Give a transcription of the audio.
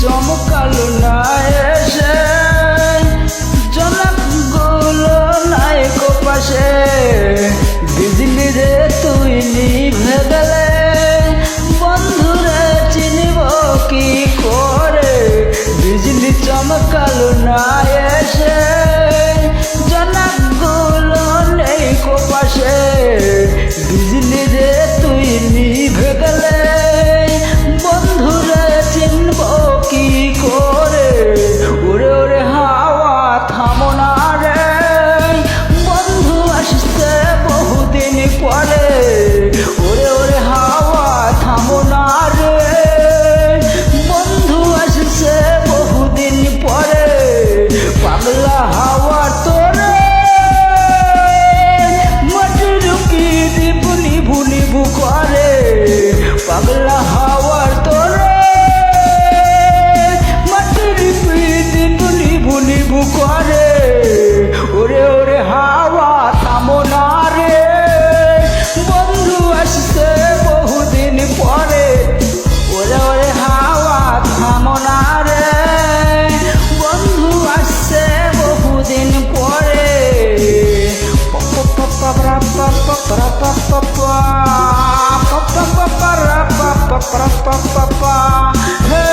চমকালো না এসে জনকগুলো নাই কোপাশে বিজলি রে তুই নিভে গেলে বন্ধুরে চিনব কি করে বিজলি চমকালো না এসে জনকগুলো নেই কোপাশে বিজলি রে তুই নিভে গেলে বন্ধুরে চিনব কি করে ওরে ওরে হাওয়া থামো না রে বন্ধু আসছে বহুদিন পরে ওরে ওরে হাওয়া থামো না রে বন্ধু আসছে বহুদিন পরে পাগলা হাওয়া তোরে মাটির কি নিভু নিভু নিভু করে পাগলা হাওয়ার তোরে মাটির নিভু নিভু নিভু করে ওরে ওরে হাওয়া থামো না রে বন্ধু আসছে বহুদিন পরে ওরে ওরে হাওয়া থামো না রে বন্ধু আসছে বহুদিন পরে pa pa pa pa pa pa pa pa pa pa pa pa pa